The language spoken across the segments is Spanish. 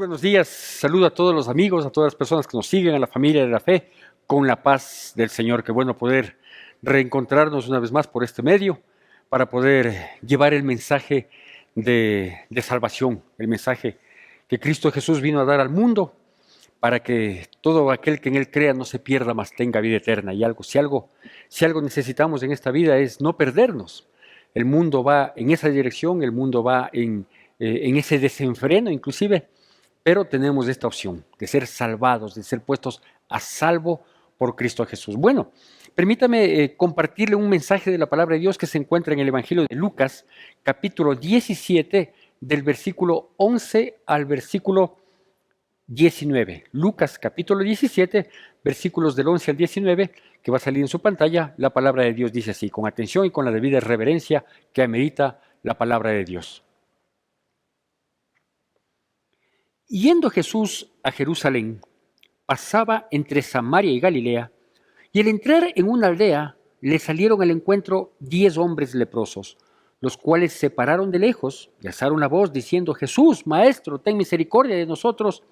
buenos días, saludo a todos los amigos, a todas las personas que nos siguen, a la familia de la fe, con la paz del Señor. Qué bueno poder reencontrarnos una vez más por este medio para poder llevar el mensaje de salvación, el mensaje que Cristo Jesús vino a dar al mundo para que todo aquel que en Él crea no se pierda, mas tenga vida eterna. Y si algo necesitamos en esta vida es no perdernos. El mundo va en esa dirección, el mundo va en ese desenfreno inclusive, pero tenemos esta opción de ser salvados, de ser puestos a salvo por Cristo Jesús. Bueno, permítame compartirle un mensaje de la palabra de Dios que se encuentra en el Evangelio de Lucas, capítulo 17, del versículo 11 al versículo 19. Lucas, capítulo 17, versículos del 11 al 19, que va a salir en su pantalla. La palabra de Dios dice así, con atención y con la debida reverencia que amerita la palabra de Dios. Yendo Jesús a Jerusalén, pasaba entre Samaria y Galilea, y al entrar en una aldea, le salieron al encuentro 10 hombres leprosos, los cuales se pararon de lejos y alzaron la voz diciendo: Jesús, Maestro, ten misericordia de nosotros.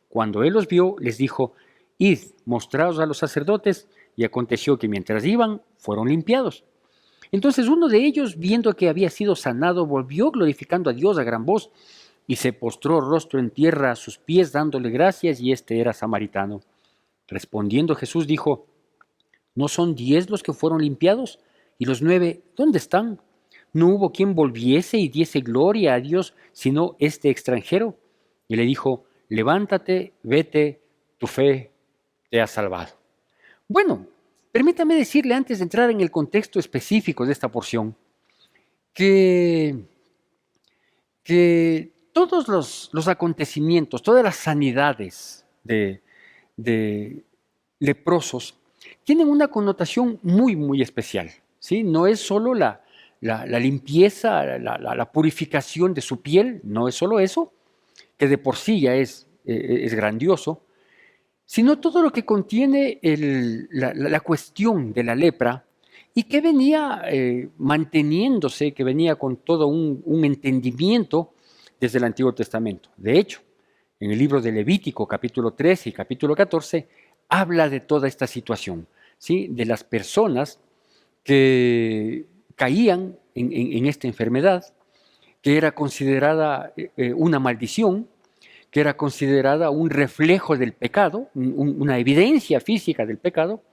Cuando él los vio, les dijo: Id, mostraos a los sacerdotes. Y aconteció que mientras iban, fueron limpiados. Entonces uno de ellos, viendo que había sido sanado, volvió glorificando a Dios a gran voz, y se postró rostro en tierra a sus pies, dándole gracias, y este era samaritano. Respondiendo Jesús dijo: ¿No son 10 los que fueron limpiados? ¿Y los 9 dónde están? ¿No hubo quien volviese y diese gloria a Dios, sino este extranjero? Y le dijo: levántate, vete, tu fe te ha salvado. Bueno, permítame decirle antes de entrar en el contexto específico de esta porción, que todos los acontecimientos, todas las sanidades de leprosos tienen una connotación muy, muy especial, ¿sí? No es solo la limpieza, la purificación de su piel, no es solo eso, que de por sí ya es grandioso, sino todo lo que contiene la cuestión de la lepra y que venía manteniéndose, que venía con todo un entendimiento desde el Antiguo Testamento. De hecho, en el libro de Levítico, capítulo 13 y capítulo 14, habla de toda esta situación, ¿sí? De las personas que caían en esta enfermedad, que era considerada una maldición, que era considerada un reflejo del pecado, una evidencia física del pecado,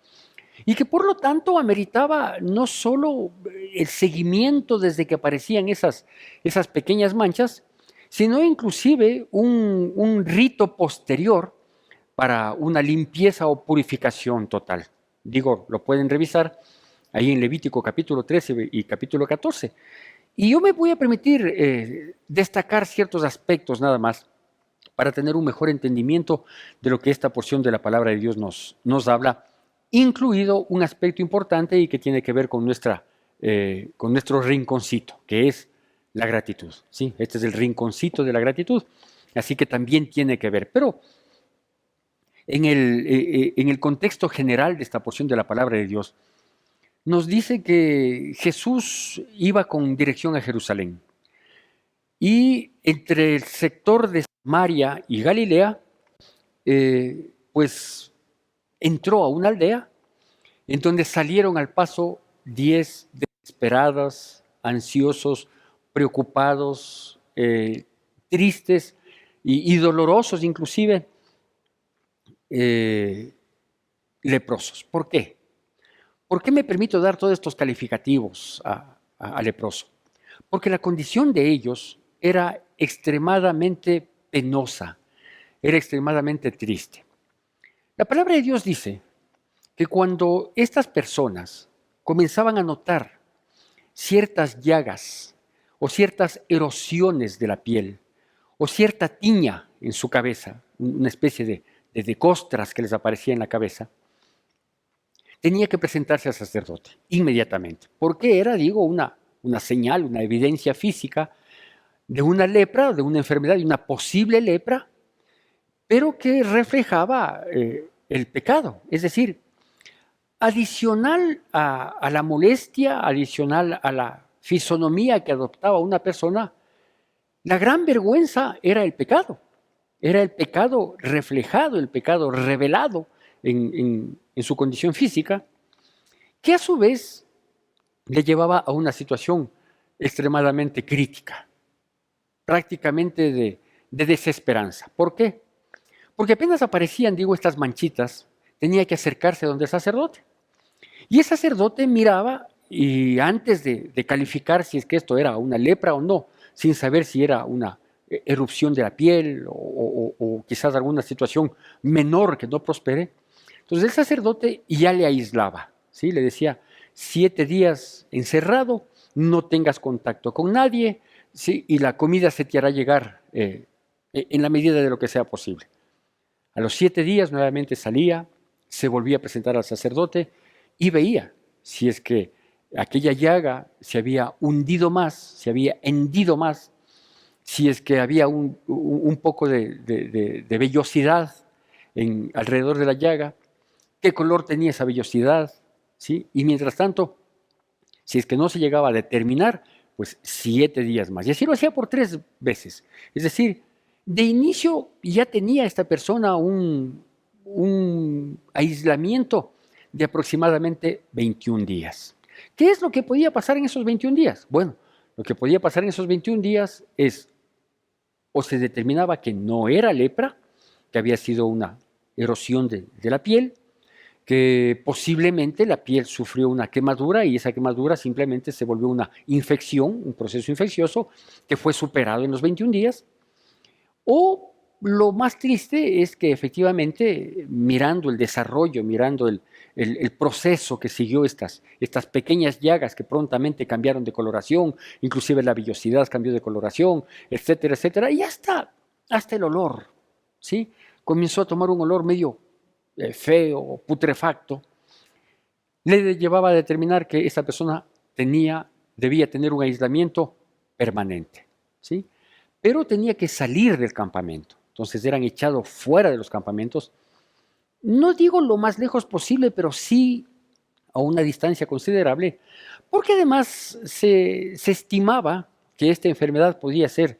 y que por lo tanto ameritaba no solo el seguimiento desde que aparecían esas pequeñas manchas, sino inclusive un rito posterior para una limpieza o purificación total. Digo, lo pueden revisar ahí en Levítico capítulo 13 y capítulo 14. Y yo me voy a permitir destacar ciertos aspectos nada más para tener un mejor entendimiento de lo que esta porción de la palabra de Dios nos habla, incluido un aspecto importante y que tiene que ver con nuestro rinconcito, que es la gratitud, ¿sí? Este es el rinconcito de la gratitud, así que también tiene que ver. Pero en el contexto general de esta porción de la palabra de Dios, nos dice que Jesús iba con dirección a Jerusalén. Y entre el sector de Samaria y Galilea, pues entró a una aldea en donde salieron al paso 10 desesperadas, ansiosos, preocupados, tristes y dolorosos inclusive, leprosos. ¿Por qué? ¿Por qué me permito dar todos estos calificativos a leproso? Porque la condición de ellos era extremadamente penosa, era extremadamente triste. La palabra de Dios dice que cuando estas personas comenzaban a notar ciertas llagas o ciertas erosiones de la piel o cierta tiña en su cabeza, una especie de costras que les aparecía en la cabeza, tenía que presentarse al sacerdote inmediatamente, porque era, digo, una señal, una evidencia física de una lepra, de una enfermedad, de una posible lepra, pero que reflejaba el pecado. Es decir, adicional a la molestia, adicional a la fisonomía que adoptaba una persona, la gran vergüenza era el pecado. era el pecado reflejado, el pecado revelado en su condición física, que a su vez le llevaba a una situación extremadamente crítica, prácticamente de desesperanza. ¿Por qué? Porque apenas aparecían, digo, estas manchitas, tenía que acercarse donde el sacerdote. Y el sacerdote miraba y antes de calificar si es que esto era una lepra o no, sin saber si era una erupción de la piel o quizás alguna situación menor que no prospere, entonces el sacerdote ya le aislaba, ¿sí? Le decía, 7 días encerrado, no tengas contacto con nadie, ¿sí? Y la comida se te hará llegar en la medida de lo que sea posible. A los 7 días nuevamente salía, se volvía a presentar al sacerdote y veía si es que aquella llaga se había hundido más, se había hendido más, si es que había un poco de vellosidad alrededor de la llaga, qué color tenía esa vellosidad, ¿sí? Y mientras tanto, si es que no se llegaba a determinar, pues 7 días más. Y así lo hacía por 3 veces. Es decir, de inicio ya tenía esta persona un aislamiento de aproximadamente 21 días. ¿Qué es lo que podía pasar en esos 21 días? Bueno, lo que podía pasar en esos 21 días es o se determinaba que no era lepra, que había sido una erosión de la piel, que posiblemente la piel sufrió una quemadura y esa quemadura simplemente se volvió una infección, un proceso infeccioso que fue superado en los 21 días. O lo más triste es que efectivamente, mirando el desarrollo, mirando el proceso que siguió estas pequeñas llagas que prontamente cambiaron de coloración, inclusive la vellosidad cambió de coloración, etcétera, etcétera, y hasta el olor, ¿sí? Comenzó a tomar un olor medio feo, putrefacto, le llevaba a determinar que esta persona debía tener un aislamiento permanente, ¿sí? Pero tenía que salir del campamento. Entonces eran echados fuera de los campamentos, no digo lo más lejos posible, pero sí a una distancia considerable, porque además se estimaba que esta enfermedad podía ser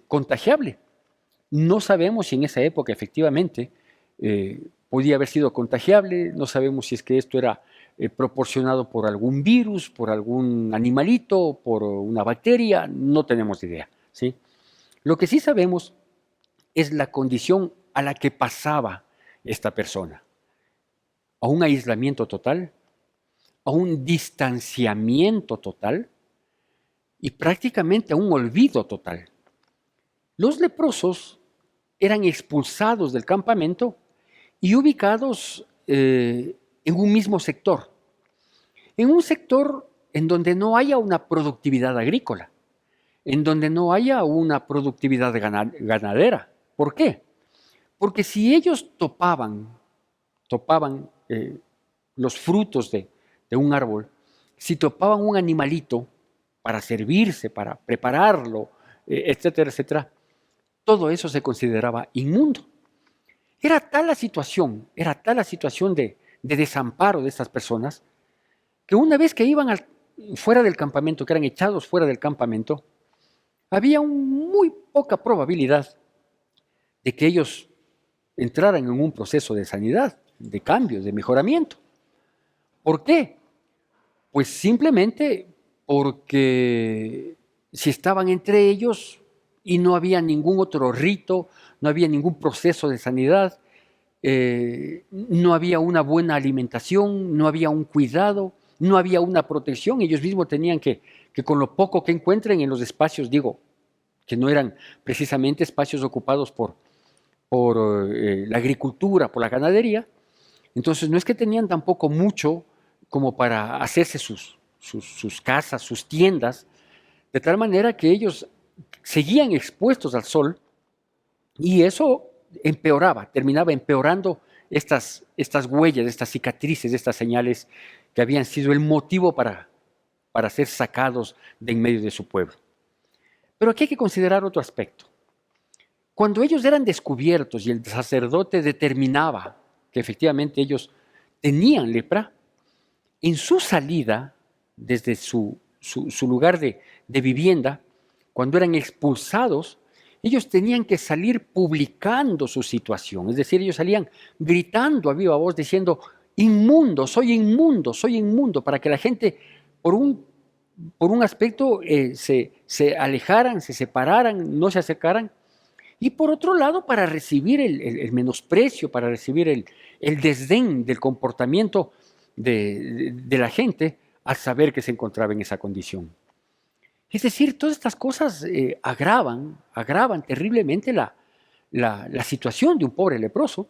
contagiable. No sabemos si en esa época efectivamente podía haber sido contagiable, no sabemos si es que esto era proporcionado por algún virus, por algún animalito, por una bacteria, no tenemos idea, ¿sí? Lo que sí sabemos es la condición a la que pasaba esta persona, a un aislamiento total, a un distanciamiento total y prácticamente a un olvido total. Los leprosos eran expulsados del campamento y ubicados en un mismo sector, en un sector en donde no haya una productividad agrícola, en donde no haya una productividad ganadera. ¿Por qué? Porque si ellos topaban los frutos de un árbol, si topaban un animalito para servirse, para prepararlo, etcétera, etcétera, todo eso se consideraba inmundo. Era tal la situación de desamparo de estas personas, que una vez que iban fuera del campamento, que eran echados fuera del campamento, había muy poca probabilidad de que ellos entraran en un proceso de sanidad, de cambio, de mejoramiento. ¿Por qué? Pues simplemente porque si estaban entre ellos y no había ningún otro rito, no había ningún proceso de sanidad, no había una buena alimentación, no había un cuidado, no había una protección, ellos mismos tenían que con lo poco que encuentren en los espacios, digo, que no eran precisamente espacios ocupados por la agricultura, por la ganadería, entonces no es que tenían tampoco mucho como para hacerse sus casas, sus tiendas, de tal manera que ellos seguían expuestos al sol y eso terminaba empeorando estas huellas, estas cicatrices, estas señales que habían sido el motivo para ser sacados de en medio de su pueblo. Pero aquí hay que considerar otro aspecto. Cuando ellos eran descubiertos y el sacerdote determinaba que efectivamente ellos tenían lepra, en su salida desde su lugar de vivienda, cuando eran expulsados, Ellos tenían que salir publicando su situación, es decir, ellos salían gritando a viva voz diciendo, inmundo, soy inmundo, para que la gente por un aspecto se alejaran, se separaran, no se acercaran, y por otro lado para recibir el menosprecio, para recibir el desdén del comportamiento de la gente al saber que se encontraba en esa condición. Es decir, todas estas cosas agravan terriblemente la situación de un pobre leproso.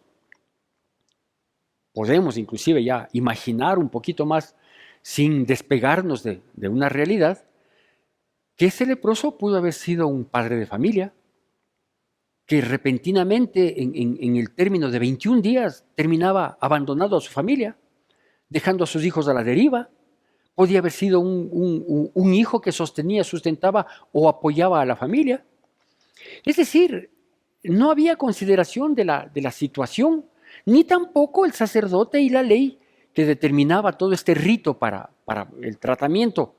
Podemos inclusive ya imaginar un poquito más, sin despegarnos de una realidad, que ese leproso pudo haber sido un padre de familia, que repentinamente en el término de 21 días terminaba abandonado a su familia, dejando a sus hijos a la deriva. Podía haber sido un hijo que sostenía, sustentaba o apoyaba a la familia. Es decir, no había consideración de la situación, ni tampoco el sacerdote y la ley que determinaba todo este rito para el tratamiento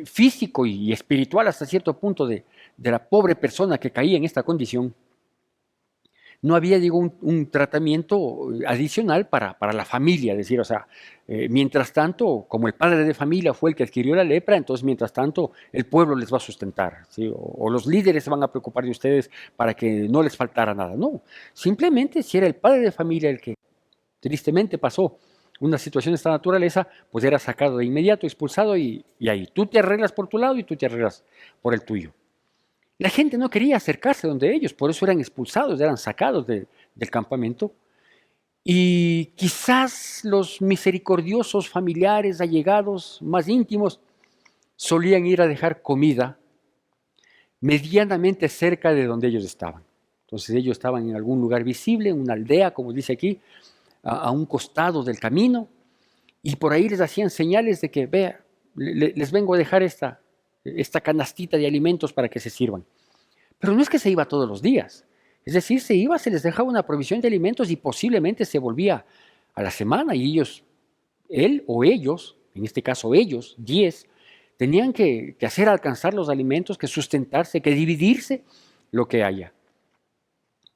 físico y espiritual hasta cierto punto de la pobre persona que caía en esta condición. No había, digo, un tratamiento adicional para la familia, es decir, o sea, mientras tanto, como el padre de familia fue el que adquirió la lepra, entonces mientras tanto el pueblo les va a sustentar, ¿sí? O los líderes se van a preocupar de ustedes para que no les faltara nada. No, simplemente si era el padre de familia el que tristemente pasó una situación de esta naturaleza, pues era sacado de inmediato, expulsado y ahí tú te arreglas por tu lado y tú te arreglas por el tuyo. La gente no quería acercarse donde ellos, por eso eran expulsados, eran sacados del campamento. Y quizás los misericordiosos familiares, allegados, más íntimos, solían ir a dejar comida medianamente cerca de donde ellos estaban. Entonces ellos estaban en algún lugar visible, en una aldea, como dice aquí, a un costado del camino, y por ahí les hacían señales de que, vea, les vengo a dejar esta canastita de alimentos para que se sirvan. Pero no es que se iba todos los días. Es decir, se iba, se les dejaba una provisión de alimentos y posiblemente se volvía a la semana y él o ellos, en este caso ellos, 10, tenían que hacer alcanzar los alimentos, que sustentarse, que dividirse lo que haya.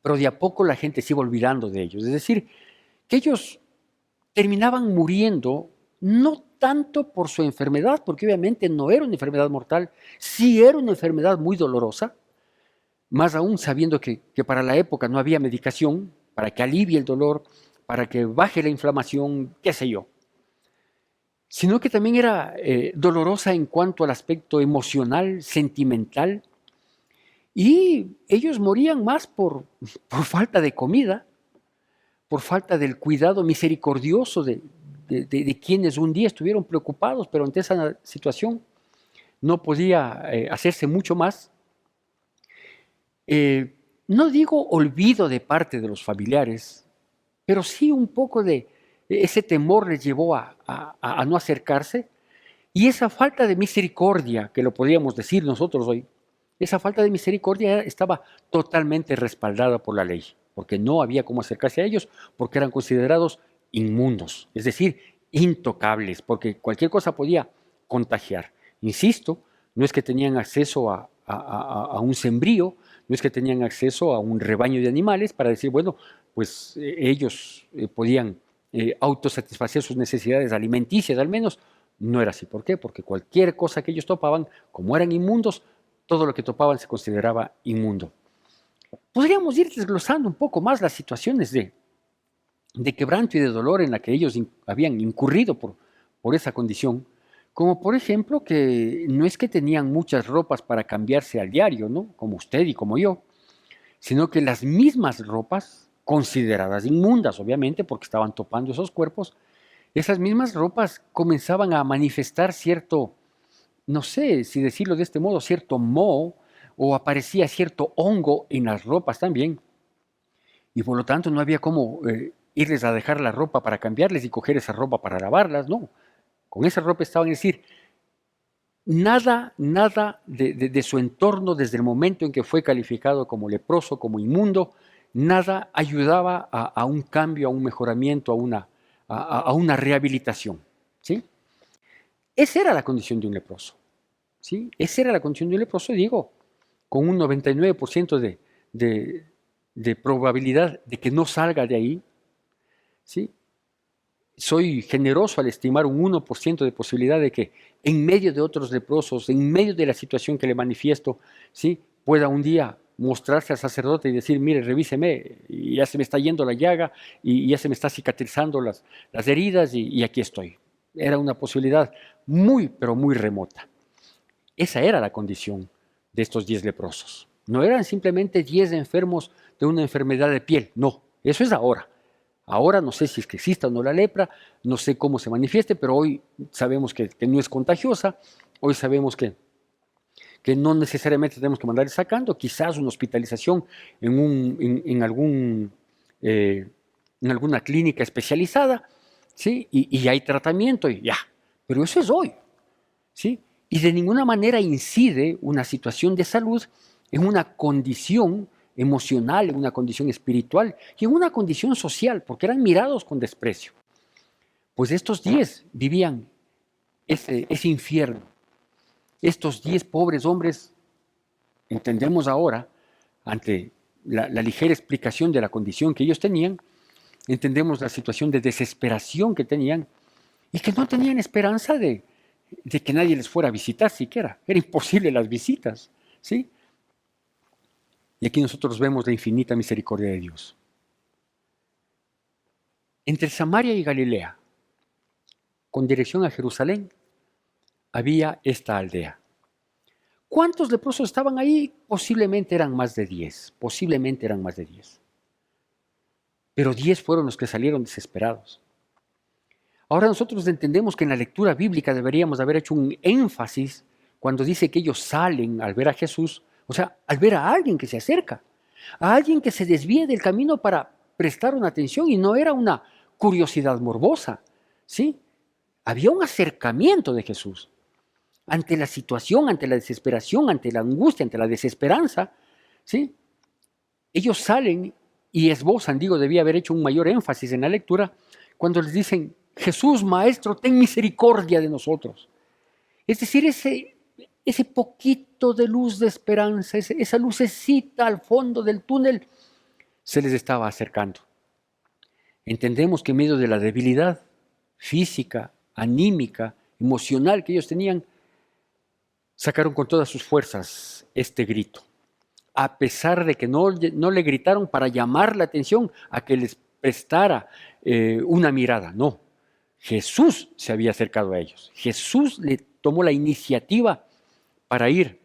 Pero de a poco la gente se iba olvidando de ellos. Es decir, que ellos terminaban muriendo no tanto por su enfermedad, porque obviamente no era una enfermedad mortal, sí era una enfermedad muy dolorosa, más aún sabiendo que para la época no había medicación para que alivie el dolor, para que baje la inflamación, qué sé yo, sino que también era dolorosa en cuanto al aspecto emocional, sentimental, y ellos morían más por falta de comida, por falta del cuidado misericordioso de quienes un día estuvieron preocupados, pero ante esa situación no podía hacerse mucho más. No digo olvido de parte de los familiares, pero sí un poco de ese temor les llevó a no acercarse, y esa falta de misericordia, que lo podríamos decir nosotros hoy, esa falta de misericordia estaba totalmente respaldada por la ley, porque no había cómo acercarse a ellos, porque eran considerados inmundos, es decir, intocables, porque cualquier cosa podía contagiar. Insisto, no es que tenían acceso a un sembrío, no es que tenían acceso a un rebaño de animales para decir, bueno, pues ellos podían autosatisfacer sus necesidades alimenticias al menos. No era así. ¿Por qué? Porque cualquier cosa que ellos topaban, como eran inmundos, todo lo que topaban se consideraba inmundo. Podríamos ir desglosando un poco más las situaciones de quebranto y de dolor en la que ellos habían incurrido por esa condición, como por ejemplo que no es que tenían muchas ropas para cambiarse al diario, ¿no? Como usted y como yo, sino que las mismas ropas, consideradas inmundas obviamente porque estaban topando esos cuerpos, esas mismas ropas comenzaban a manifestar cierto, no sé si decirlo de este modo, cierto moho, o aparecía cierto hongo en las ropas también, y por lo tanto no había cómo irles a dejar la ropa para cambiarles y coger esa ropa para lavarlas, no. Con esa ropa estaban, es decir, nada de su entorno desde el momento en que fue calificado como leproso, como inmundo, nada ayudaba a un cambio, a un mejoramiento, a una rehabilitación, ¿sí? Esa era la condición de un leproso, ¿sí? Esa era la condición de un leproso, digo, con un 99% de probabilidad de que no salga de ahí, ¿sí? Soy generoso al estimar un 1% de posibilidad de que en medio de otros leprosos, en medio de la situación que le manifiesto, ¿sí? Pueda un día mostrarse al sacerdote y decir, mire, revíseme, y ya se me está yendo la llaga, y ya se me está cicatrizando las heridas, y aquí estoy. Era una posibilidad muy, pero muy remota. Esa era la condición de estos 10 leprosos. No eran simplemente 10 enfermos de una enfermedad de piel, no, eso es ahora. Ahora no sé si es que exista o no la lepra, no sé cómo se manifieste, pero hoy sabemos que no es contagiosa, hoy sabemos que no necesariamente tenemos que mandar sacando, quizás una hospitalización en alguna clínica especializada, ¿sí? Y hay tratamiento y ya, pero eso es hoy, ¿sí? Y de ninguna manera incide una situación de salud en una condición emocional, en una condición espiritual y en una condición social, porque eran mirados con desprecio. Pues estos 10 vivían ese infierno. Estos 10 pobres hombres, entendemos ahora, ante la ligera explicación de la condición que ellos tenían, entendemos la situación de desesperación que tenían y que no tenían esperanza de que nadie les fuera a visitar siquiera. Era imposible las visitas, ¿sí? Y aquí nosotros vemos la infinita misericordia de Dios. Entre Samaria y Galilea, con dirección a Jerusalén, había esta aldea. ¿Cuántos leprosos estaban ahí? Posiblemente eran más de 10, posiblemente eran más de 10. Pero 10 fueron los que salieron desesperados. Ahora nosotros entendemos que en la lectura bíblica deberíamos haber hecho un énfasis cuando dice que ellos salen al ver a Jesús, o sea, al ver a alguien que se acerca, a alguien que se desvíe del camino para prestar una atención y no era una curiosidad morbosa, ¿sí? Había un acercamiento de Jesús ante la situación, ante la desesperación, ante la angustia, ante la desesperanza, ¿sí? Ellos salen y esbozan, digo, debía haber hecho un mayor énfasis en la lectura, cuando les dicen, Jesús, Maestro, ten misericordia de nosotros. Es decir, ese poquito de luz de esperanza, esa lucecita al fondo del túnel, se les estaba acercando. Entendemos que en medio de la debilidad física, anímica, emocional que ellos tenían, sacaron con todas sus fuerzas este grito, a pesar de que no le gritaron para llamar la atención a que les prestara una mirada, no. Jesús se había acercado a ellos. Jesús le tomó la iniciativa para ir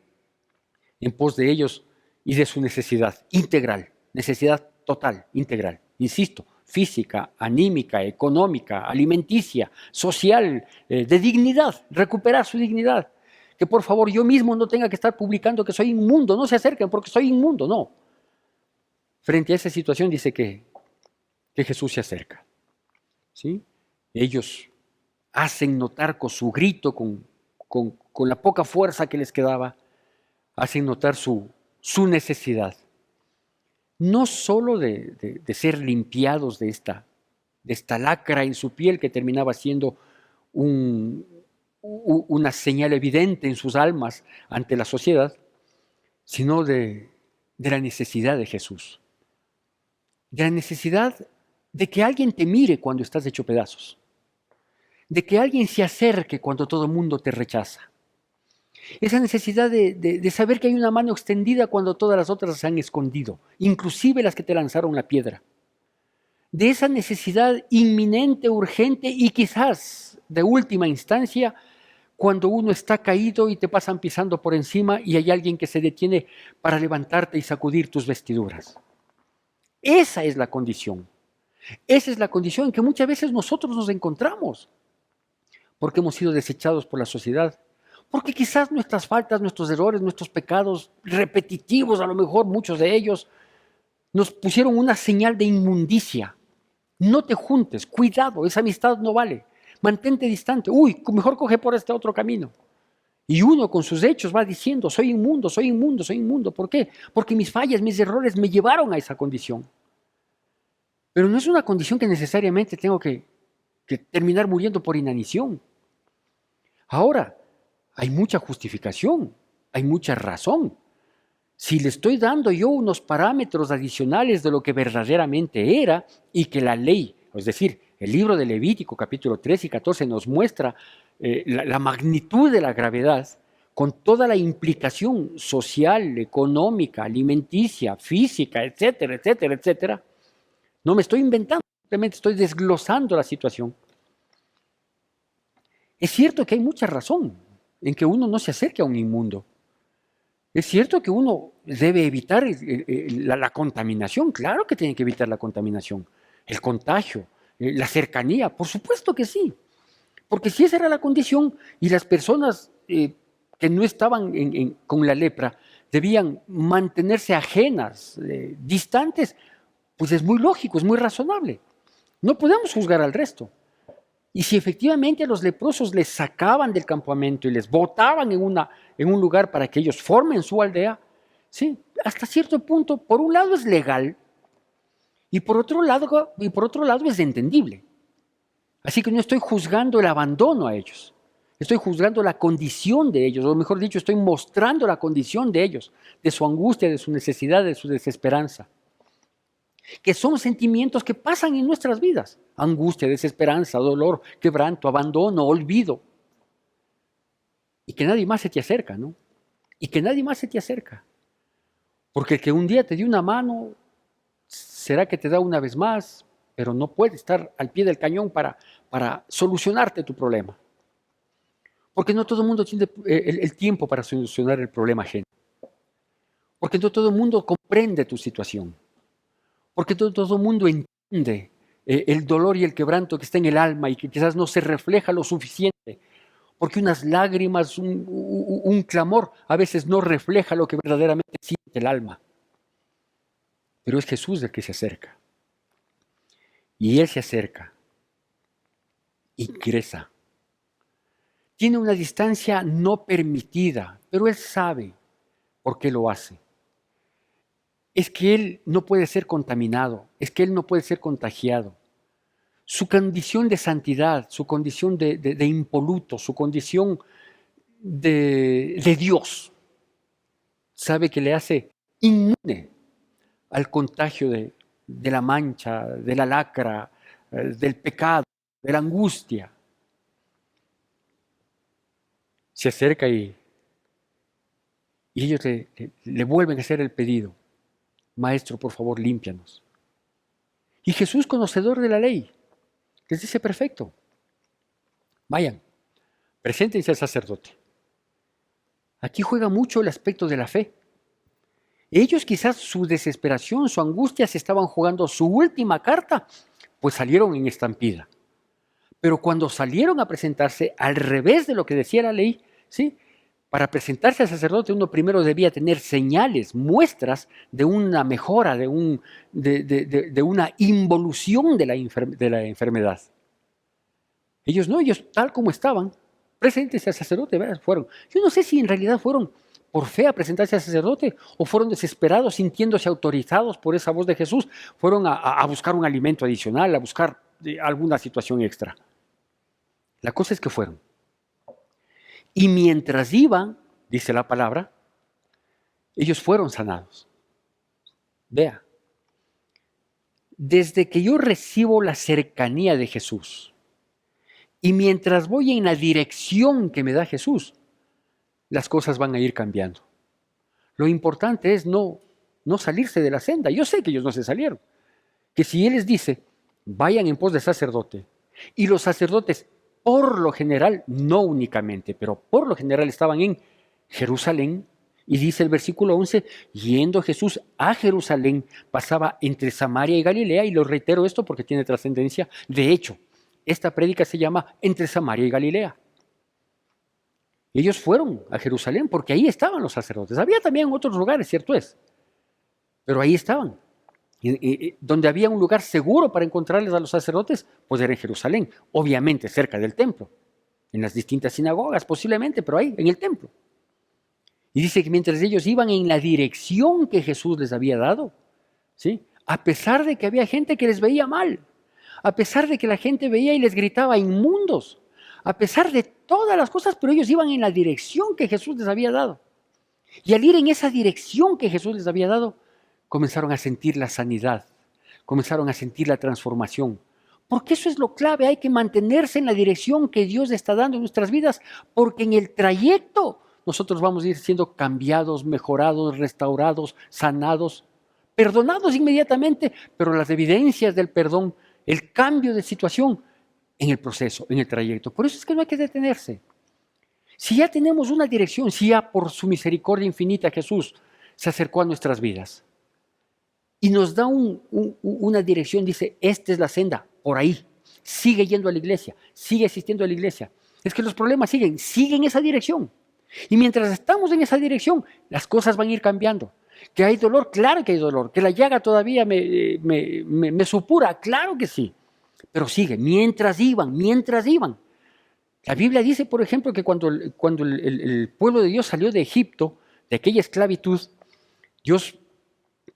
en pos de ellos y de su necesidad integral, necesidad total, integral. Insisto, física, anímica, económica, alimenticia, social, de dignidad, recuperar su dignidad. Que por favor yo mismo no tenga que estar publicando que soy inmundo, no se acerquen porque soy inmundo, no. Frente a esa situación dice que Jesús se acerca, ¿sí? Ellos hacen notar con su grito, con la poca fuerza que les quedaba, hacen notar su necesidad. No solo de ser limpiados de esta lacra en su piel que terminaba siendo una señal evidente en sus almas ante la sociedad, sino de la necesidad de Jesús. De la necesidad de que alguien te mire cuando estás hecho pedazos. De que alguien se acerque cuando todo el mundo te rechaza. Esa necesidad de saber que hay una mano extendida cuando todas las otras se han escondido, inclusive las que te lanzaron la piedra. De esa necesidad inminente, urgente y quizás de última instancia, cuando uno está caído y te pasan pisando por encima y hay alguien que se detiene para levantarte y sacudir tus vestiduras. Esa es la condición. Esa es la condición en que muchas veces nosotros nos encontramos, porque hemos sido desechados por la sociedad, porque quizás nuestras faltas, nuestros errores, nuestros pecados repetitivos, a lo mejor muchos de ellos, nos pusieron una señal de inmundicia. No te juntes, cuidado, esa amistad no vale. Mantente distante. Uy, mejor coge por este otro camino. Y uno con sus hechos va diciendo, soy inmundo, soy inmundo, soy inmundo. ¿Por qué? Porque mis fallas, mis errores me llevaron a esa condición. Pero no es una condición que necesariamente tengo que terminar muriendo por inanición. Ahora, hay mucha justificación, hay mucha razón. Si le estoy dando yo unos parámetros adicionales de lo que verdaderamente era y que la ley, es decir, el libro de Levítico capítulo 3 y 14 nos muestra la magnitud de la gravedad con toda la implicación social, económica, alimenticia, física, etcétera, etcétera, etcétera. No me estoy inventando, simplemente estoy desglosando la situación. Es cierto que hay mucha razón en que uno no se acerque a un inmundo. Es cierto que uno debe evitar la contaminación, claro que tiene que evitar la contaminación, el contagio, la cercanía, por supuesto que sí, porque si esa era la condición y las personas que no estaban con la lepra debían mantenerse ajenas, distantes, pues es muy lógico, es muy razonable. No podemos juzgar al resto. Y si efectivamente a los leprosos les sacaban del campamento y les botaban en un lugar para que ellos formen su aldea, ¿sí? Hasta cierto punto, por un lado es legal y por otro lado es entendible. Así que no estoy juzgando el abandono a ellos, estoy juzgando la condición de ellos, o mejor dicho, estoy mostrando la condición de ellos, de su angustia, de su necesidad, de su desesperanza, que son sentimientos que pasan en nuestras vidas. Angustia, desesperanza, dolor, quebranto, abandono, olvido. Y que nadie más se te acerca, ¿no? Y que nadie más se te acerca. Porque el que un día te dio una mano, será que te da una vez más, pero no puede estar al pie del cañón para solucionarte tu problema. Porque no todo el mundo tiene el tiempo para solucionar el problema ajeno. Porque no todo el mundo comprende tu situación. Porque todo el mundo entiende el dolor y el quebranto que está en el alma y que quizás no se refleja lo suficiente. Porque unas lágrimas, un clamor, a veces no refleja lo que verdaderamente siente el alma. Pero es Jesús el que se acerca. Y Él se acerca. Ingresa. Tiene una distancia no permitida, pero Él sabe por qué lo hace. Es que Él no puede ser contaminado, es que Él no puede ser contagiado. Su condición de santidad, su condición de impoluto, su condición de Dios, sabe que le hace inmune al contagio de la mancha, de la lacra, del pecado, de la angustia. Se acerca y ellos le vuelven a hacer el pedido. Maestro, por favor, límpianos. Y Jesús, conocedor de la ley, les dice, perfecto, vayan, preséntense al sacerdote. Aquí juega mucho el aspecto de la fe. Ellos quizás su desesperación, su angustia, se estaban jugando su última carta, pues salieron en estampida. Pero cuando salieron a presentarse al revés de lo que decía la ley, ¿sí? Para presentarse al sacerdote uno primero debía tener señales, muestras de una mejora, de una involución de la enfermedad. Ellos no, ellos tal como estaban, preséntense al sacerdote, ¿verdad? Fueron. Yo no sé si en realidad fueron por fe a presentarse al sacerdote o fueron desesperados, sintiéndose autorizados por esa voz de Jesús, fueron a buscar un alimento adicional, a buscar alguna situación extra. La cosa es que fueron. Y mientras iban, dice la palabra, ellos fueron sanados. Vea, desde que yo recibo la cercanía de Jesús y mientras voy en la dirección que me da Jesús, las cosas van a ir cambiando. Lo importante es no salirse de la senda. Yo sé que ellos no se salieron. Que si Él les dice, vayan en pos del sacerdote, y los sacerdotes, por lo general, no únicamente, pero por lo general estaban en Jerusalén, y dice el versículo 11, yendo Jesús a Jerusalén, pasaba entre Samaria y Galilea, y lo reitero esto porque tiene trascendencia. De hecho, esta prédica se llama Entre Samaria y Galilea. Ellos fueron a Jerusalén porque ahí estaban los sacerdotes. Había también otros lugares, cierto es, pero ahí estaban. Y donde había un lugar seguro para encontrarles a los sacerdotes, pues era en Jerusalén, obviamente cerca del templo, en las distintas sinagogas posiblemente, pero ahí, en el templo. Y dice que mientras ellos iban en la dirección que Jesús les había dado, ¿sí? A pesar de que había gente que les veía mal, a pesar de que la gente veía y les gritaba inmundos, a pesar de todas las cosas, pero ellos iban en la dirección que Jesús les había dado. Y al ir en esa dirección que Jesús les había dado, comenzaron a sentir la sanidad, comenzaron a sentir la transformación. Porque eso es lo clave, hay que mantenerse en la dirección que Dios está dando en nuestras vidas, porque en el trayecto nosotros vamos a ir siendo cambiados, mejorados, restaurados, sanados, perdonados inmediatamente, pero las evidencias del perdón, el cambio de situación en el proceso, en el trayecto. Por eso es que no hay que detenerse. Si ya tenemos una dirección, si ya por su misericordia infinita Jesús se acercó a nuestras vidas y nos da una dirección, dice, esta es la senda, por ahí, sigue yendo a la iglesia, sigue asistiendo a la iglesia. Es que los problemas siguen esa dirección. Y mientras estamos en esa dirección, las cosas van a ir cambiando. ¿Que hay dolor? Claro que hay dolor. ¿Que la llaga todavía me supura? Claro que sí. Pero sigue, mientras iban. La Biblia dice, por ejemplo, que cuando el pueblo de Dios salió de Egipto, de aquella esclavitud, Dios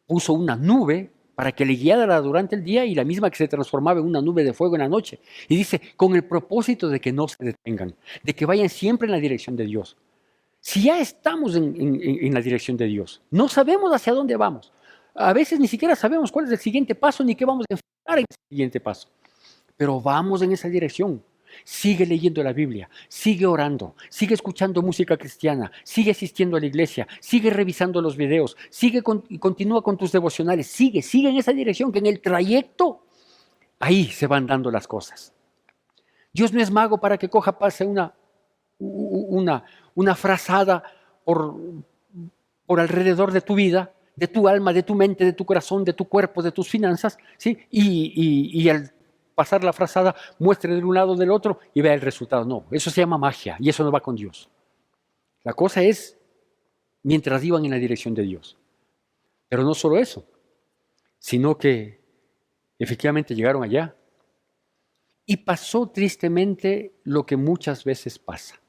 puso una nube para que le guiara durante el día y la misma que se transformaba en una nube de fuego en la noche. Y dice, con el propósito de que no se detengan, de que vayan siempre en la dirección de Dios. Si ya estamos en la dirección de Dios, no sabemos hacia dónde vamos. A veces ni siquiera sabemos cuál es el siguiente paso ni qué vamos a enfrentar en el siguiente paso. Pero vamos en esa dirección. Sigue leyendo la Biblia, sigue orando, sigue escuchando música cristiana, sigue asistiendo a la iglesia, sigue revisando los videos, y continúa con tus devocionales, sigue en esa dirección, que en el trayecto ahí se van dando las cosas. Dios no es mago para que pase una frazada por alrededor de tu vida, de tu alma, de tu mente, de tu corazón, de tu cuerpo, de tus finanzas, ¿sí? Y al pasar la frazada, muestre de un lado o del otro y vea el resultado. No, eso se llama magia y eso no va con Dios. La cosa es mientras iban en la dirección de Dios. Pero no solo eso, sino que efectivamente llegaron allá y pasó tristemente lo que muchas veces pasa.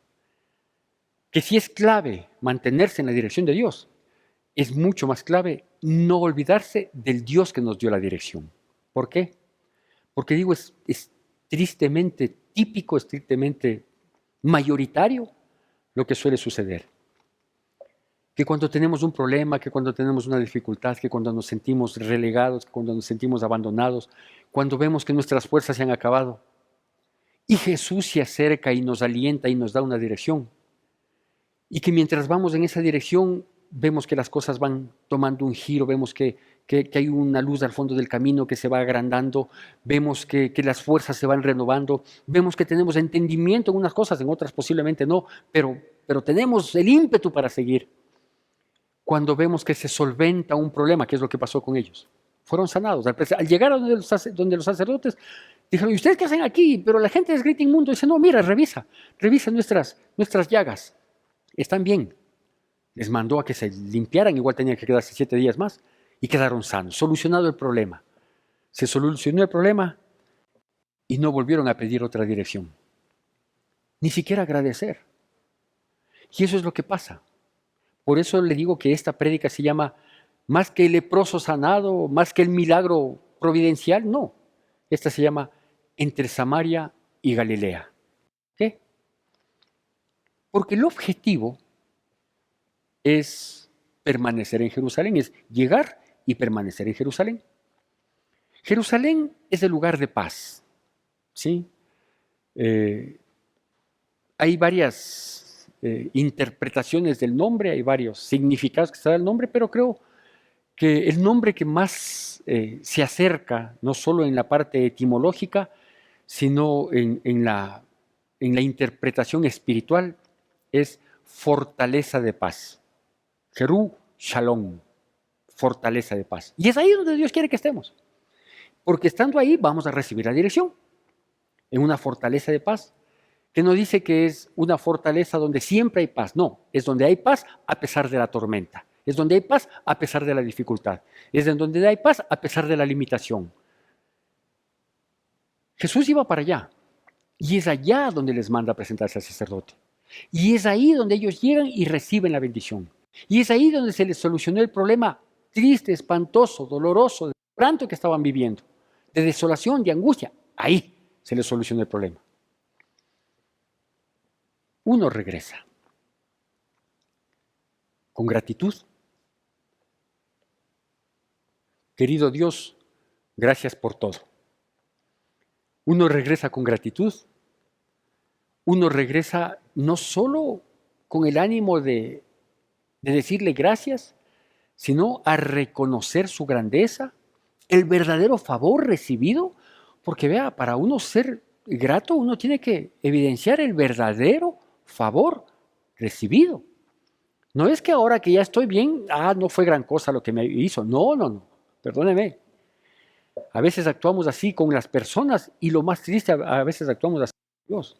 Que si es clave mantenerse en la dirección de Dios, es mucho más clave no olvidarse del Dios que nos dio la dirección. ¿Por qué? Porque digo, es tristemente típico, es tristemente mayoritario lo que suele suceder. Que cuando tenemos un problema, que cuando tenemos una dificultad, que cuando nos sentimos relegados, que cuando nos sentimos abandonados, cuando vemos que nuestras fuerzas se han acabado, y Jesús se acerca y nos alienta y nos da una dirección. Y que mientras vamos en esa dirección, vemos que las cosas van tomando un giro, vemos que hay una luz al fondo del camino que se va agrandando, vemos que las fuerzas se van renovando, vemos que tenemos entendimiento en unas cosas, en otras posiblemente no, pero tenemos el ímpetu para seguir. Cuando vemos que se solventa un problema, que es lo que pasó con ellos. Fueron sanados. Al llegar a donde los sacerdotes, dijeron, ¿y ustedes qué hacen aquí? Pero la gente les grita inmundo. Dice, no, mira, revisa nuestras llagas. Están bien. Les mandó a que se limpiaran, igual tenían que quedarse 7 días más, y quedaron sanos. Solucionado el problema. Se solucionó el problema y no volvieron a pedir otra dirección. Ni siquiera agradecer. Y eso es lo que pasa. Por eso le digo que esta prédica se llama más que el leproso sanado, más que el milagro providencial, no. Esta se llama Entre Samaria y Galilea. ¿Qué? Porque el objetivo es permanecer en Jerusalén, es llegar y permanecer en Jerusalén. Jerusalén es el lugar de paz, ¿sí? Hay varias interpretaciones del nombre, hay varios significados que se da el nombre, pero creo que el nombre que más se acerca, no solo en la parte etimológica, sino en la interpretación espiritual, es fortaleza de paz. Jerú Shalom, fortaleza de paz. Y es ahí donde Dios quiere que estemos. Porque estando ahí vamos a recibir la dirección, en una fortaleza de paz, que no dice que es una fortaleza donde siempre hay paz, no, es donde hay paz a pesar de la tormenta, es donde hay paz a pesar de la dificultad, es donde hay paz a pesar de la limitación. Jesús iba para allá, y es allá donde les manda a presentarse al sacerdote. Y es ahí donde ellos llegan y reciben la bendición. Y es ahí donde se les solucionó el problema triste, espantoso, doloroso, de quebranto que estaban viviendo, de desolación, de angustia. Ahí se les solucionó el problema. Uno regresa. con gratitud. Querido Dios, gracias por todo. Uno regresa con gratitud, uno regresa no solo con el ánimo de decirle gracias, sino a reconocer su grandeza, el verdadero favor recibido, porque vea, para uno ser grato, uno tiene que evidenciar el verdadero favor recibido. No es que ahora que ya estoy bien, no fue gran cosa lo que me hizo. No, no, no, perdóneme. A veces actuamos así con las personas y lo más triste, a veces actuamos así con Dios,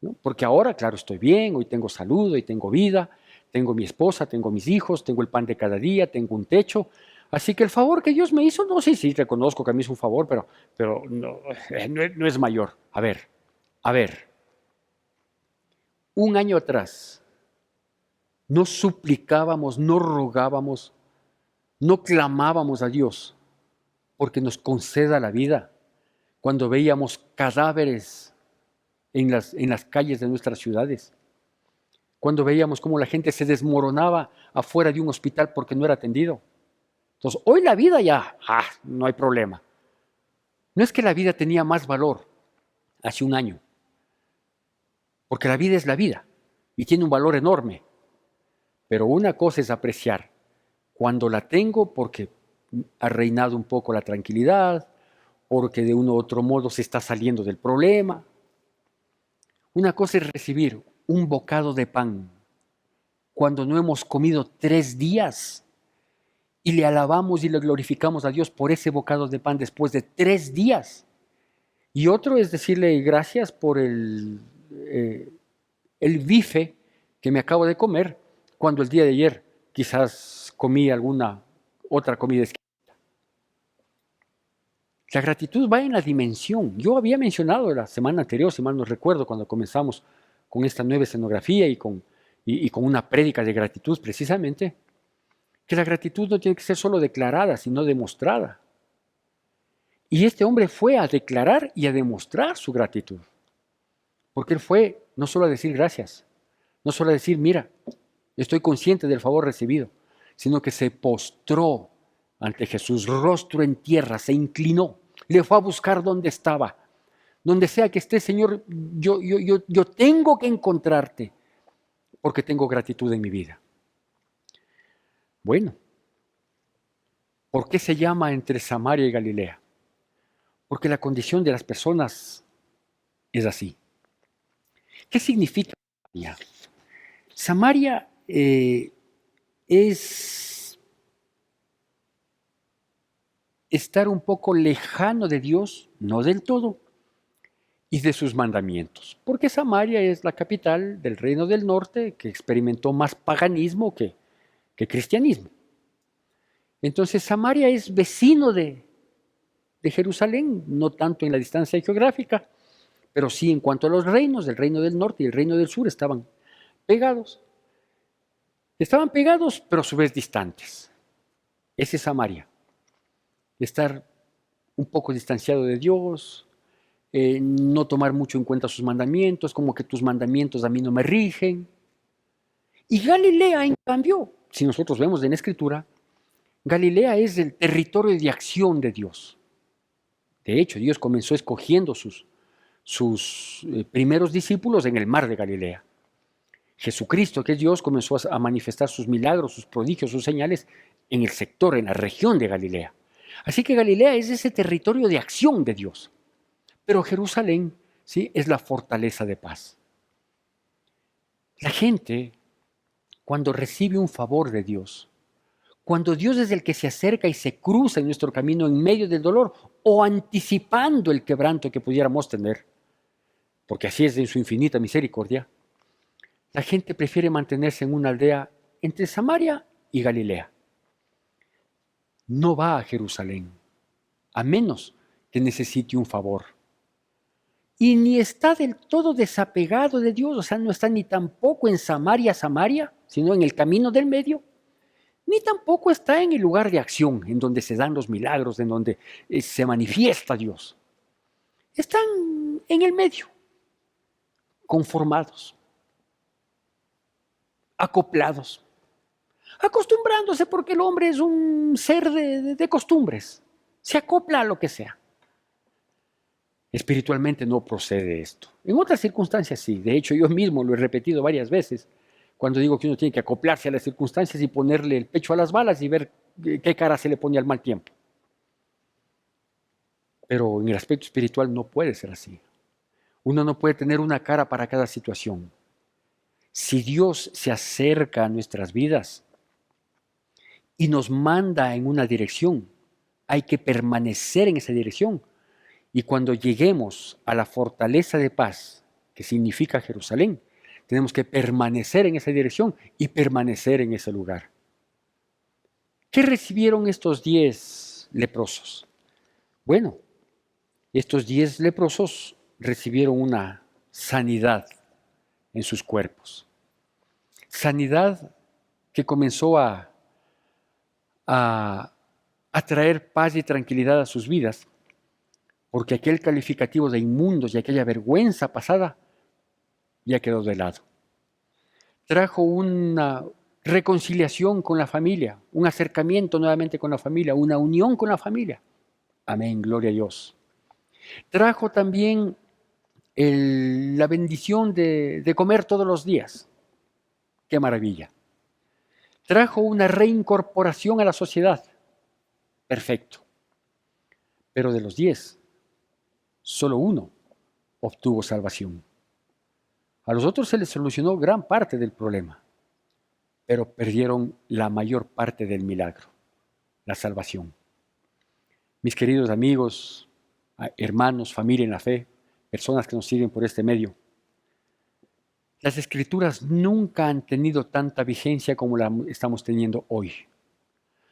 ¿no? Porque ahora, claro, estoy bien, hoy tengo salud, hoy tengo vida, tengo mi esposa, tengo mis hijos, tengo el pan de cada día, tengo un techo. Así que el favor que Dios me hizo, no sé si reconozco que a mí es un favor, pero no, no es mayor. A ver, un año atrás no suplicábamos, no rogábamos, no clamábamos a Dios porque nos conceda la vida cuando veíamos cadáveres en las calles de nuestras ciudades, cuando veíamos cómo la gente se desmoronaba afuera de un hospital porque no era atendido. Entonces, hoy la vida ya, no hay problema. No es que la vida tenía más valor hace un año, porque la vida es la vida y tiene un valor enorme. Pero una cosa es apreciar cuando la tengo porque ha reinado un poco la tranquilidad, porque de uno u otro modo se está saliendo del problema. Una cosa es recibir un bocado de pan cuando no hemos comido 3 días y le alabamos y le glorificamos a Dios por ese bocado de pan después de 3 días. Y otro es decirle gracias por el bife que me acabo de comer cuando el día de ayer quizás comí alguna otra comida exquisita. La gratitud va en la dimensión. Yo había mencionado la semana anterior, si mal no recuerdo, cuando comenzamos con esta nueva escenografía y con una prédica de gratitud precisamente, que la gratitud no tiene que ser solo declarada, sino demostrada. Y este hombre fue a declarar y a demostrar su gratitud. Porque él fue no solo a decir gracias, no solo a decir, mira, estoy consciente del favor recibido, sino que se postró ante Jesús, rostro en tierra, se inclinó, le fue a buscar donde estaba. Donde sea que esté, Señor, yo tengo que encontrarte porque tengo gratitud en mi vida. Bueno, ¿por qué se llama entre Samaria y Galilea? Porque la condición de las personas es así. ¿Qué significa Samaria? Samaria es estar un poco lejano de Dios, no del todo, y de sus mandamientos. Porque Samaria es la capital del reino del norte que experimentó más paganismo que cristianismo. Entonces Samaria es vecino de Jerusalén, no tanto en la distancia geográfica, pero sí en cuanto a los reinos, el reino del norte y el reino del sur estaban pegados. Estaban pegados, pero a su vez distantes. Ese es Samaria. Estar un poco distanciado de Dios, no tomar mucho en cuenta sus mandamientos, como que tus mandamientos a mí no me rigen. Y Galilea, en cambio, si nosotros vemos en la Escritura, Galilea es el territorio de acción de Dios. De hecho, Dios comenzó escogiendo sus primeros discípulos en el mar de Galilea. Jesucristo, que es Dios, comenzó a manifestar sus milagros, sus prodigios, sus señales en el sector, en la región de Galilea. Así que Galilea es ese territorio de acción de Dios. Pero Jerusalén, ¿sí?, es la fortaleza de paz. La gente, cuando recibe un favor de Dios, cuando Dios es el que se acerca y se cruza en nuestro camino en medio del dolor o anticipando el quebranto que pudiéramos tener, porque así es en su infinita misericordia, la gente prefiere mantenerse en una aldea entre Samaria y Galilea. No va a Jerusalén, a menos que necesite un favor. Y ni está del todo desapegado de Dios, o sea, no está ni tampoco en Samaria, sino en el camino del medio, ni tampoco está en el lugar de acción, en donde se dan los milagros, en donde se manifiesta Dios. Están en el medio, conformados, acoplados, Acostumbrándose porque el hombre es un ser de costumbres. Se acopla a lo que sea. Espiritualmente no procede esto. En otras circunstancias sí. De hecho, yo mismo lo he repetido varias veces cuando digo que uno tiene que acoplarse a las circunstancias y ponerle el pecho a las balas y ver qué cara se le pone al mal tiempo. Pero en el aspecto espiritual no puede ser así. Uno no puede tener una cara para cada situación. Si Dios se acerca a nuestras vidas y nos manda en una dirección, hay que permanecer en esa dirección. Y cuando lleguemos a la fortaleza de paz, que significa Jerusalén, tenemos que permanecer en esa dirección y permanecer en ese lugar. ¿Qué recibieron estos 10 leprosos? Bueno, estos 10 leprosos recibieron una sanidad en sus cuerpos. Sanidad que comenzó a traer paz y tranquilidad a sus vidas, porque aquel calificativo de inmundos y aquella vergüenza pasada ya quedó de lado. Trajo una reconciliación con la familia, un acercamiento nuevamente con la familia, una unión con la familia. Amén, gloria a Dios. Trajo también la bendición de comer todos los días. ¡Qué maravilla! Trajo una reincorporación a la sociedad. Perfecto. Pero de los 10, solo uno obtuvo salvación. A los otros se les solucionó gran parte del problema, pero perdieron la mayor parte del milagro, la salvación. Mis queridos amigos, hermanos, familia en la fe, personas que nos siguen por este medio, las Escrituras nunca han tenido tanta vigencia como la estamos teniendo hoy.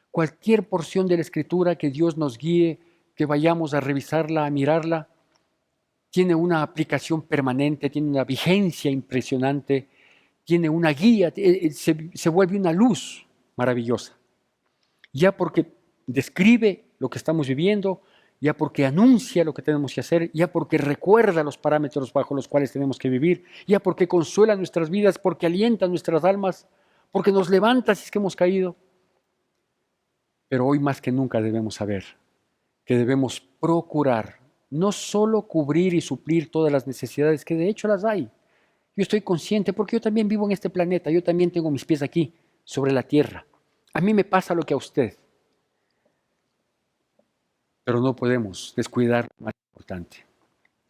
Cualquier porción de la Escritura que Dios nos guíe, que vayamos a revisarla, a mirarla, tiene una aplicación permanente, tiene una vigencia impresionante, tiene una guía, se vuelve una luz maravillosa. Ya porque describe lo que estamos viviendo, ya porque anuncia lo que tenemos que hacer, ya porque recuerda los parámetros bajo los cuales tenemos que vivir, ya porque consuela nuestras vidas, porque alienta nuestras almas, porque nos levanta si es que hemos caído. Pero hoy más que nunca debemos saber que debemos procurar no solo cubrir y suplir todas las necesidades, que de hecho las hay. Yo estoy consciente porque yo también vivo en este planeta, yo también tengo mis pies aquí, sobre la tierra. A mí me pasa lo que a usted. Pero no podemos descuidar lo más importante,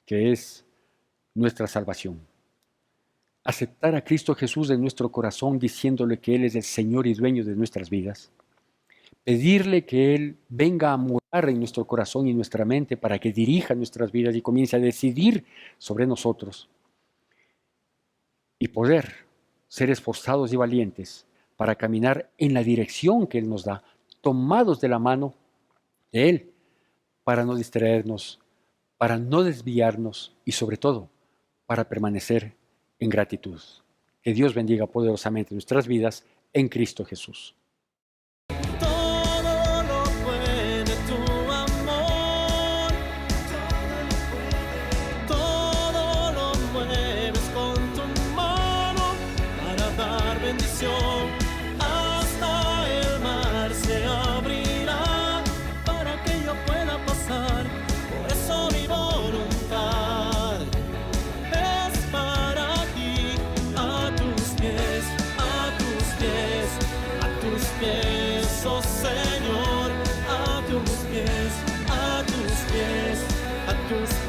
que es nuestra salvación. Aceptar a Cristo Jesús en nuestro corazón diciéndole que Él es el Señor y dueño de nuestras vidas. Pedirle que Él venga a morar en nuestro corazón y nuestra mente para que dirija nuestras vidas y comience a decidir sobre nosotros. Y poder ser esforzados y valientes para caminar en la dirección que Él nos da, tomados de la mano de Él, para no distraernos, para no desviarnos y sobre todo, para permanecer en gratitud. Que Dios bendiga poderosamente nuestras vidas en Cristo Jesús. Todo lo puede tu amor, todo lo mueves con tu mano para dar bendición. Hasta el mar se abrirá para que yo pueda pasar. Por eso mi voluntad es para ti, a tus pies, a tus pies, a tus pies, oh Señor, a tus pies, a tus pies, a tus pies.